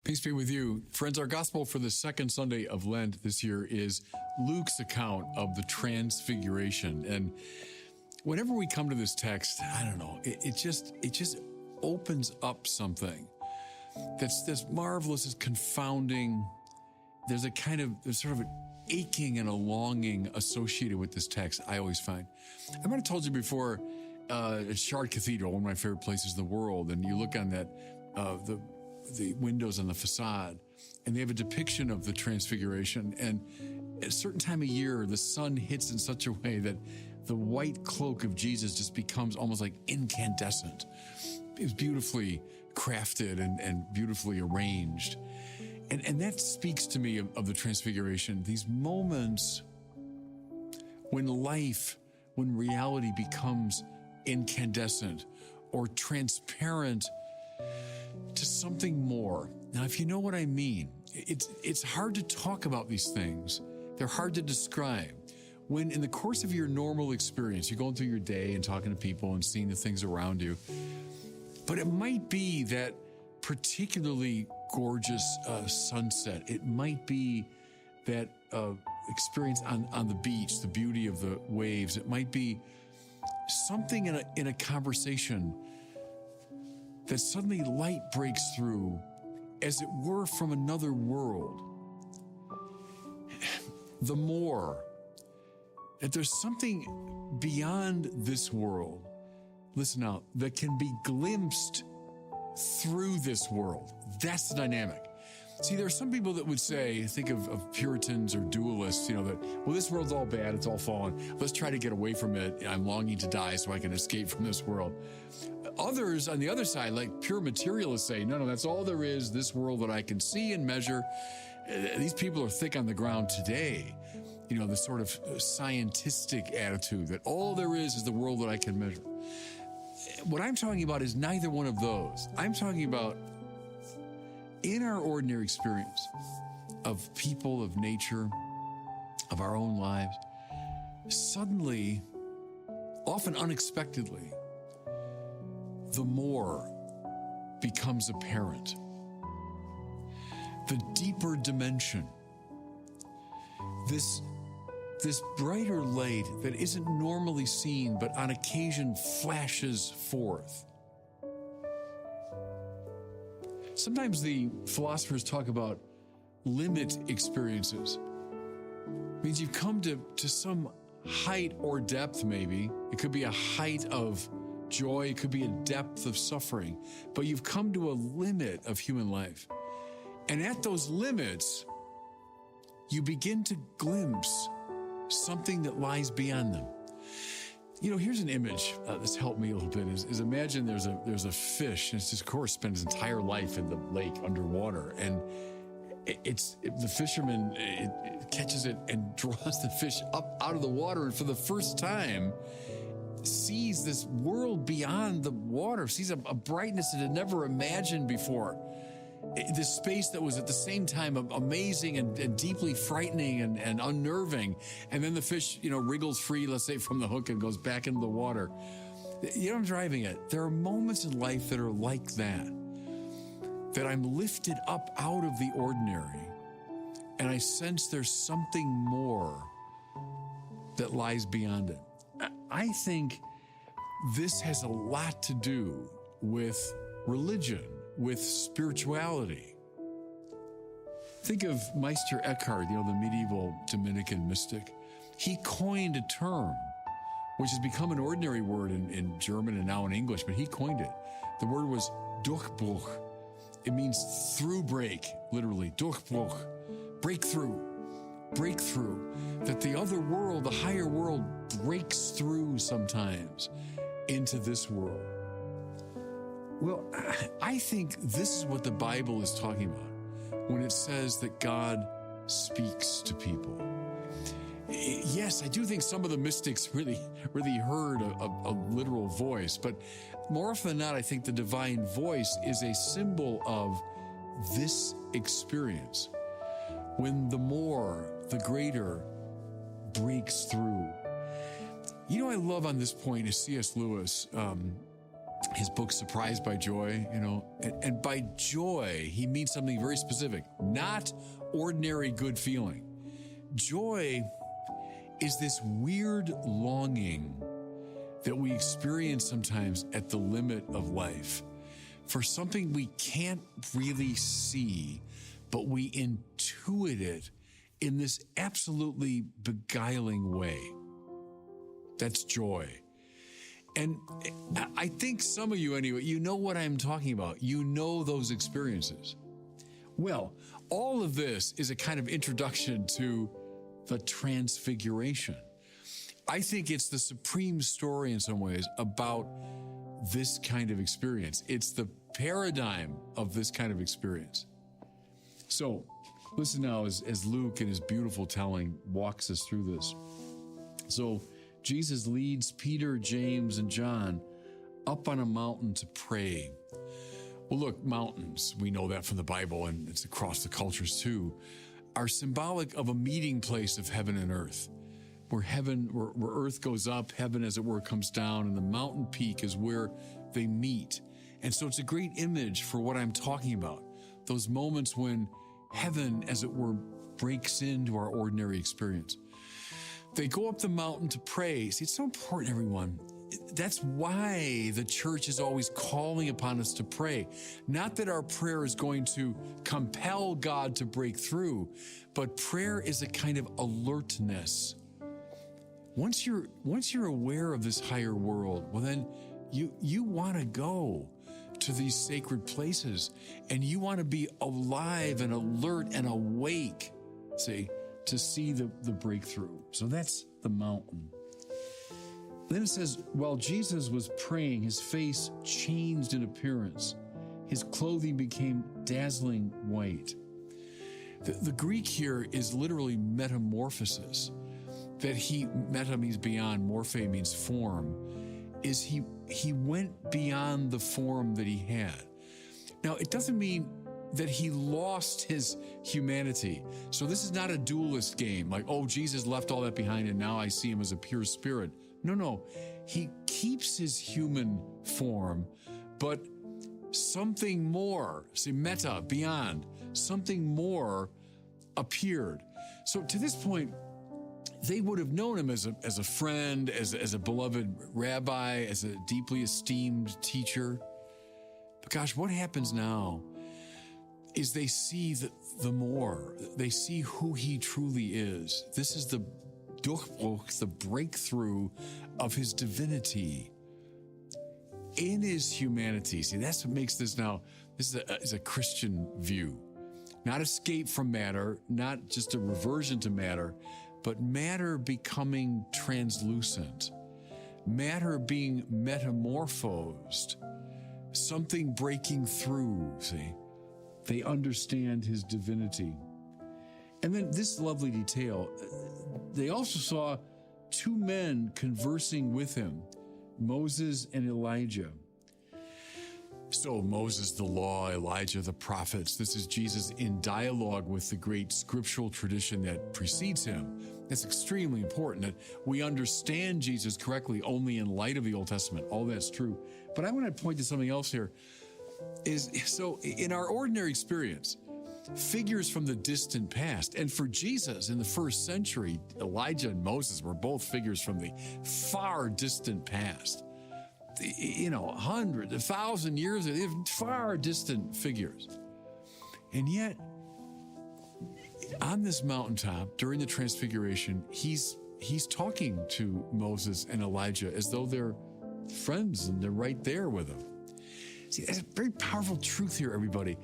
Peace be with you. Friends, our gospel for the second Sunday of Lent this year is Luke's account of the Transfiguration. And whenever we come to this text, I don't know, it just opens up something that's marvelous, is confounding. There's sort of an aching and a longing associated with this text, I always find. I might have told you before, at Shard Cathedral, one of my favorite places in the world, and you look on that, the windows on the facade, and they have a depiction of the Transfiguration. And at a certain time of year, the sun hits in such a way that the white cloak of Jesus just becomes almost like incandescent. It's beautifully crafted and beautifully arranged. And that speaks to me of the Transfiguration, these moments when reality becomes incandescent or transparent to something more. Now, if you know what I mean, it's hard to talk about these things. They're hard to describe. When in the course of your normal experience, you're going through your day and talking to people and seeing the things around you, but it might be that particularly gorgeous sunset. It might be that experience on the beach, the beauty of the waves. It might be something in a conversation that suddenly light breaks through, as it were from another world. The more that there's something beyond this world, listen out, that can be glimpsed through this world. That's the dynamic. See, there are some people that would say, think of Puritans or dualists, that, well, this world's all bad, it's all fallen. Let's try to get away from it. I'm longing to die so I can escape from this world. Others on the other side, like pure materialists, say, no, that's all there is, this world that I can see and measure. These people are thick on the ground today. The sort of scientistic attitude that all there is the world that I can measure. What I'm talking about is neither one of those. I'm talking about in our ordinary experience of people, of nature, of our own lives, suddenly, often unexpectedly, the more becomes apparent. The deeper dimension, this brighter light that isn't normally seen, but on occasion flashes forth. Sometimes the philosophers talk about limit experiences. It means you've come to some height or depth, maybe. It could be a height of joy, it could be a depth of suffering, but you've come to a limit of human life. And at those limits, you begin to glimpse something that lies beyond them. Here's an image that's helped me a little bit, is imagine there's a fish, and it's just, of course, spent his entire life in the lake underwater, and the fisherman catches it and draws the fish up out of the water, and for the first time sees this world beyond the water, sees a brightness it had never imagined before. This space that was at the same time amazing and deeply frightening and unnerving. And then the fish, wriggles free, let's say, from the hook and goes back into the water. I'm driving at. There are moments in life that are like that I'm lifted up out of the ordinary, and I sense there's something more that lies beyond it. I think this has a lot to do with religion, with spirituality. Think of Meister Eckhart, the medieval Dominican mystic. He coined a term which has become an ordinary word in German and now in English, but he coined it. The word was Durchbruch. It means through break, literally, Durchbruch, breakthrough. That the other world, the higher world, breaks through sometimes into this world. Well, I think this is what the Bible is talking about when it says that God speaks to people. Yes, I do think some of the mystics really heard a literal voice, but more often than not, I think the divine voice is a symbol of this experience. When the more, the greater breaks through. I love on this point is C.S. Lewis. his book, Surprised by Joy, and by joy, he means something very specific, not ordinary good feeling. Joy is this weird longing that we experience sometimes at the limit of life for something we can't really see, but we intuit it in this absolutely beguiling way. That's joy. And I think some of you anyway, you know what I'm talking about. You know those experiences. Well, all of this is a kind of introduction to the Transfiguration. I think it's the supreme story in some ways about this kind of experience. It's the paradigm of this kind of experience. So listen now as Luke in his beautiful telling walks us through this. So Jesus leads Peter, James, and John up on a mountain to pray. Well, look, mountains, we know that from the Bible, and it's across the cultures too, are symbolic of a meeting place of heaven and earth, where earth goes up, heaven, as it were, comes down, and the mountain peak is where they meet. And so it's a great image for what I'm talking about, those moments when heaven, as it were, breaks into our ordinary experience. They go up the mountain to pray. See, it's so important, everyone. That's why the church is always calling upon us to pray. Not that our prayer is going to compel God to break through, but prayer is a kind of alertness. Once you're aware of this higher world, well, then you want to go to these sacred places, and you want to be alive and alert and awake, see, to see the breakthrough. So that's the mountain. Then it says, while Jesus was praying, his face changed in appearance. His clothing became dazzling white. The Greek here is literally metamorphosis. Meta means beyond, morphe means form. He went beyond the form that he had. Now, it doesn't mean that he lost his humanity. So this is not a dualist game, like, oh, Jesus left all that behind and now I see him as a pure spirit. No. He keeps his human form, but something more, see, meta, beyond, something more appeared. So to this point, they would have known him as a friend, as a beloved rabbi, as a deeply esteemed teacher. But gosh, what happens now is they see the more. They see who he truly is. This is the Durchbruch, the breakthrough of his divinity in his humanity. See, that's what makes this now, this is a Christian view. Not escape from matter, not just a reversion to matter, but matter becoming translucent, matter being metamorphosed, something breaking through, see? They understand his divinity. And then this lovely detail, they also saw two men conversing with him, Moses and Elijah. So Moses, the law, Elijah, the prophets. This is Jesus in dialogue with the great scriptural tradition that precedes him. It's extremely important that we understand Jesus correctly only in light of the Old Testament. All that's true. But I want to point to something else here. So in our ordinary experience, figures from the distant past, and for Jesus in the first century, Elijah and Moses were both figures from the far distant past. 100, 1,000 years, far distant figures. And yet, on this mountaintop during the Transfiguration, he's talking to Moses and Elijah as though they're friends and they're right there with him. See, that's a very powerful truth here, everybody,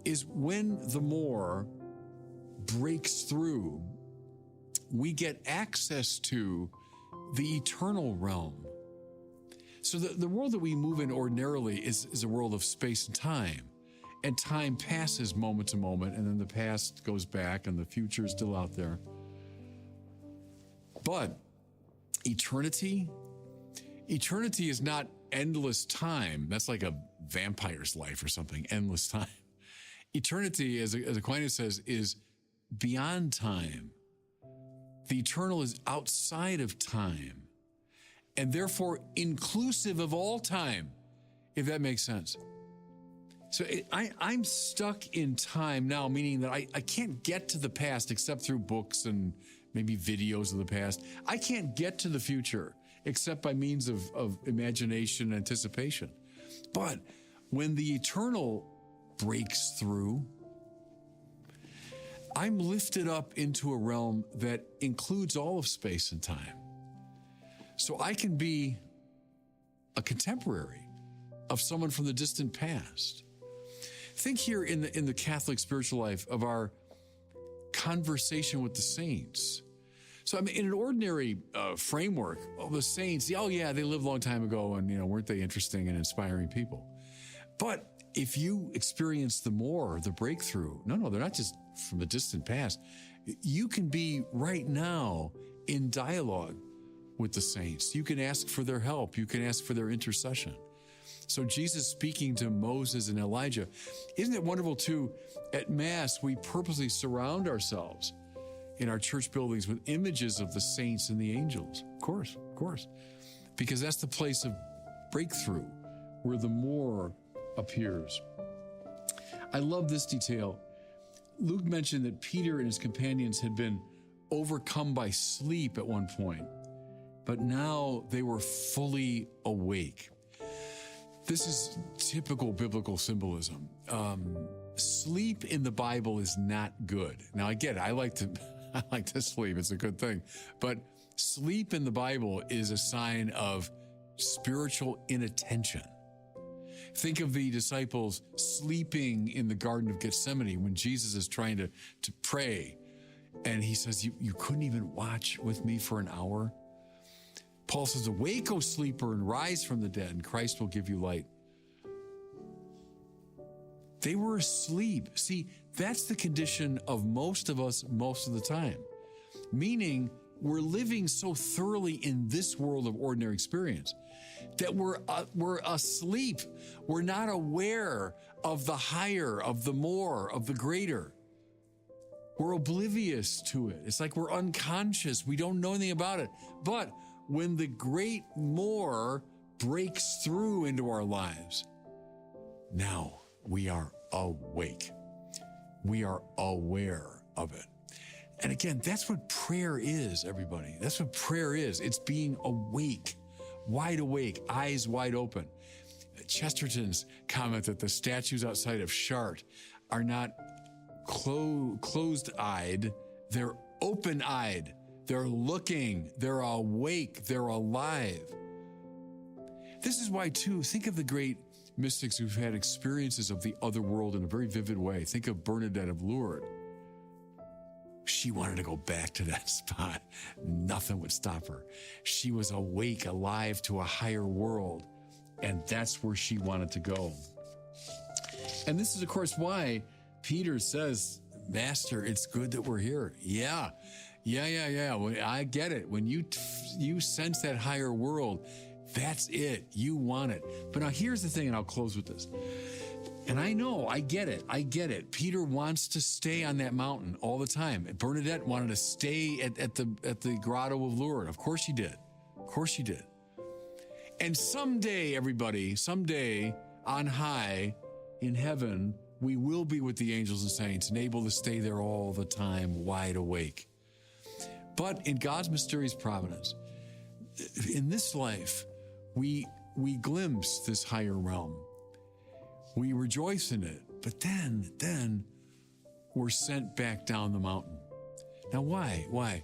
is when the more breaks through, we get access to the eternal realm. So the world that we move in ordinarily is a world of space and time. And time passes moment to moment, and then the past goes back, and the future is still out there. But eternity is not endless time. That's like a vampire's life or something, endless time. Eternity, as Aquinas says, is beyond time. The eternal is outside of time, and therefore inclusive of all time. if that makes sense. So I'm stuck in time now, meaning that I can't get to the past except through books and maybe videos of the past. I can't get to the future except by means of imagination and anticipation. But when the eternal breaks through, I'm lifted up into a realm that includes all of space and time. So I can be a contemporary of someone from the distant past. Think here in the Catholic spiritual life of our conversation with the saints. So I mean, in an ordinary framework, the saints, oh yeah, they lived a long time ago, and weren't they interesting and inspiring people? But if you experience the breakthrough, no, they're not just from the distant past. You can be right now in dialogue with the saints. You can ask for their help. You can ask for their intercession. So Jesus speaking to Moses and Elijah, isn't it wonderful too? At Mass, we purposely surround ourselves in our church buildings with images of the saints and the angels. Of course. Because that's the place of breakthrough where the more appears. I love this detail. Luke mentioned that Peter and his companions had been overcome by sleep at one point, but now they were fully awake. This is typical biblical symbolism. Sleep in the Bible is not good. Now I get it. I like to sleep. It's a good thing. But sleep in the Bible is a sign of spiritual inattention. Think of the disciples sleeping in the Garden of Gethsemane when Jesus is trying to pray. And he says, you couldn't even watch with me for an hour? Paul says, awake, O sleeper, and rise from the dead, and Christ will give you light. They were asleep. See, that's the condition of most of us most of the time. Meaning, we're living so thoroughly in this world of ordinary experience that we're asleep. We're not aware of the higher, of the more, of the greater. We're oblivious to it. It's like we're unconscious. We don't know anything about it. But when the great more breaks through into our lives, now we are awake. We are aware of it. And again, that's what prayer is, everybody. That's what prayer is. It's being awake, wide awake, eyes wide open. Chesterton's comment that the statues outside of Chartres are not closed-eyed, they're open-eyed. They're looking, they're awake, they're alive. This is why, too, think of the great mystics who've had experiences of the other world in a very vivid way. Think of Bernadette of Lourdes. She wanted to go back to that spot. Nothing would stop her. She was awake, alive to a higher world, and that's where she wanted to go. And this is, of course, why Peter says, Master, it's good that we're here. Yeah. I get it. When you sense that higher world, that's it. You want it. But now here's the thing, and I'll close with this. And I know, I get it. Peter wants to stay on that mountain all the time. Bernadette wanted to stay at the grotto of Lourdes. Of course she did. And someday, everybody, on high in heaven, we will be with the angels and saints and able to stay there all the time, wide awake. But in God's mysterious providence, in this life, we glimpse this higher realm. We rejoice in it, but then we're sent back down the mountain. Now, why?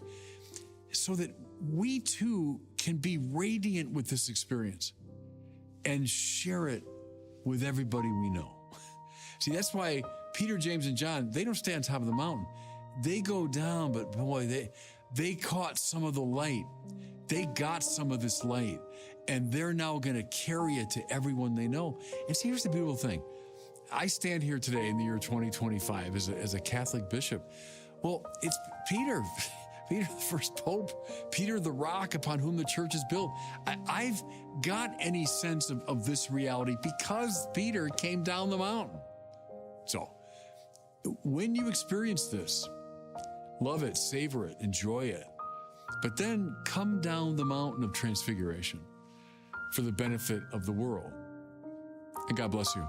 So that we too can be radiant with this experience and share it with everybody we know. See, that's why Peter, James, and John, they don't stay on top of the mountain. They go down, but boy, they caught some of the light. They got some of this light, and they're now going to carry it to everyone they know. And see, here's the beautiful thing. I stand here today in the year 2025 as a Catholic bishop. Well, it's Peter the first pope, Peter the rock upon whom the church is built. I've got any sense of this reality because Peter came down the mountain. So when you experience this, love it, savor it, enjoy it. But then come down the mountain of Transfiguration for the benefit of the world. and God bless you.